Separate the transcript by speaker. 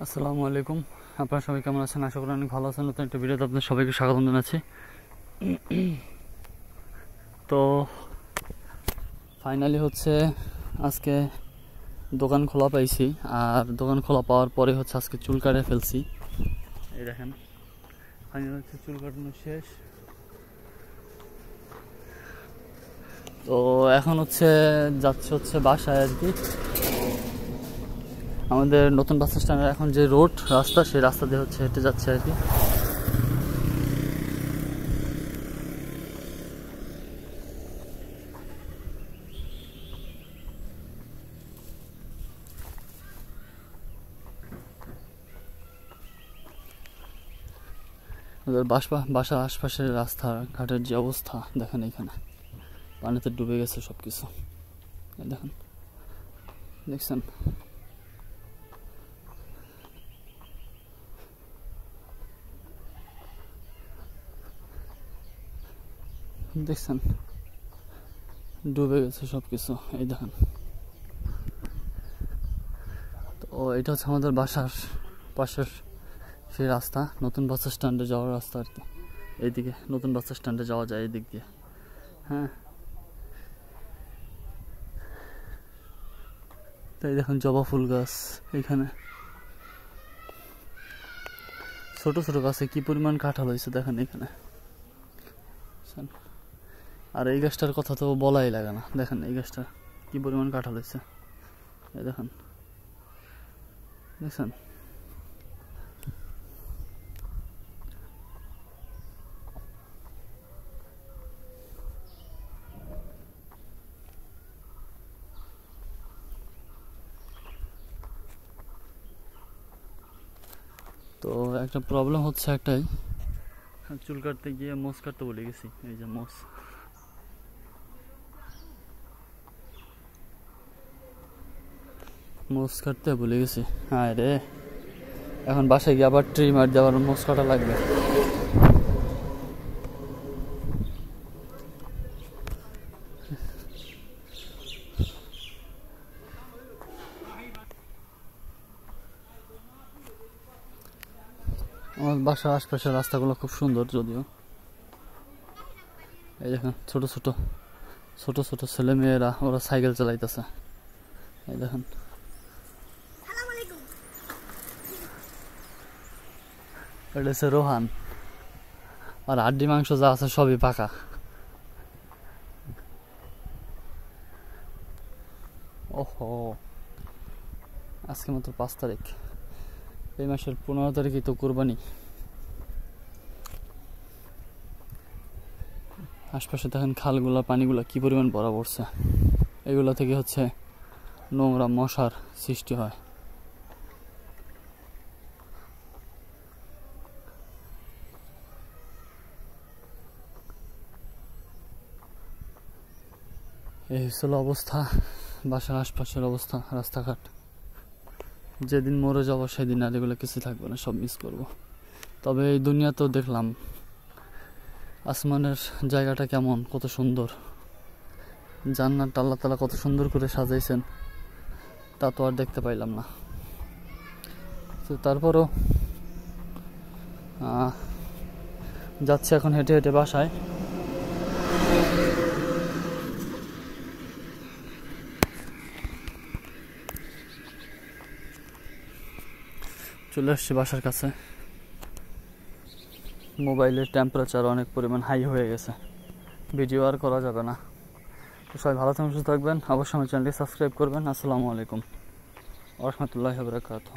Speaker 1: আসসালামু আলাইকুম। আপনারা সবাই কেমন আছেন? আশা করি অনেক ভালো আছেন। নতুন একটা ভিডিওতে আপনাদের সবাইকে স্বাগত জানাচ্ছি। তো ফাইনালি হচ্ছে আজকে দোকান খোলা পাইছি, আর দোকান খোলা পাওয়ার পরে হচ্ছে আজকে চুল কাটে ফেলছি। এই দেখেন, ফাইনালি হচ্ছে চুল কাটানো শেষ। তো এখন যাচ্ছে বাসায় আর কি। আমাদের নতুন বাস স্ট্যান্ডের এখন যে রাস্তা, সেই রাস্তা দিয়ে হচ্ছে হেঁটে যাচ্ছে আর কি। বাসার আশপাশের রাস্তাঘাটের যে অবস্থা দেখেন, এখানে পানিতে ডুবে গেছে সবকিছু। দেখেন, দেখছেন? দেখছেন, ডুবে গেছে সবকিছু। এই দেখেন। তো এটা হচ্ছে আমাদের বাসার পাশের সেই রাস্তা, নতুন বাস স্ট্যান্ডে যাওয়ার রাস্তা আর কি। এইদিকে নতুন বাস স্ট্যান্ডে যাওয়া যায় এই দিক দিয়ে। হ্যাঁ, তাই দেখেন জবা ফুল গাছ এখানে, ছোট ছোট গাছে কি পরিমাণ কাঁঠাল হয়েছে দেখেন এখানে। আর এই গাছটার কথা তো বলাই লাগে না, দেখেন এই গাছটা কি পরিমাণ কাঁঠাল হয়েছে। এই দেখেন, দেখছেন? তো একটা প্রবলেম হচ্ছে একটাই, চুল কাটতে গিয়ে মোজ কাটতে বলে গেছি। এই যে মোজ কাটতে ভুলে গেছি। হ্যাঁ রে, এখন বাসায় গিয়ে আবার ট্রিমার দেওয়ার মোজ কাটা লাগবে। আমার বাসার আশপাশের রাস্তাগুলো খুব সুন্দর যদিও। এই দেখেন ছোট ছোট ছেলে মেয়েরা ওরা সাইকেল চালাইতেছে। এই দেখেন, এটা হচ্ছে রোহান। আর হাড্ডি মাংস যা আছে সবই পাকা। ওহো, আজকে মাত্র 5 তারিখ, এই মাসের 15 তারিখই তো কুরবানি। আশপাশে দেখেন খালগুলা, পানিগুলা কি পরিমাণ ভরা পড়ছে। এগুলো থেকে হচ্ছে নোংরা মশার সৃষ্টি হয়। এই হচ্ছিল অবস্থা, বাসার আশপাশের অবস্থা, রাস্তাঘাট। যেদিন মরে যাবো সেদিন আর এগুলো কিছু থাকবে না, সব মিস করব। তবে এই দুনিয়া তো দেখলাম, আসমানের জায়গাটা কেমন, কত সুন্দর, জান্নাত আল্লাহ তাআলা কত সুন্দর করে সাজাইছেন, তা তো আর দেখতে পাইলাম না। তো তারপরও যাচ্ছে এখন হেঁটে হেঁটে বাসায়। চলে আসছি বাসার কাছে। মোবাইলের টেম্পারেচার অনেক পরিমাণ হাই হয়ে গেছে, ভিডিও আর করা যাবে না। তো সবাই ভালো থাকবেন, সুস্থ থাকবেন, অবশ্যই আমার চ্যানেলটি সাবস্ক্রাইব করবেন। আসসালামু আলাইকুম ওয়া রাহমাতুল্লাহি ওয়া বারাকাতুহু।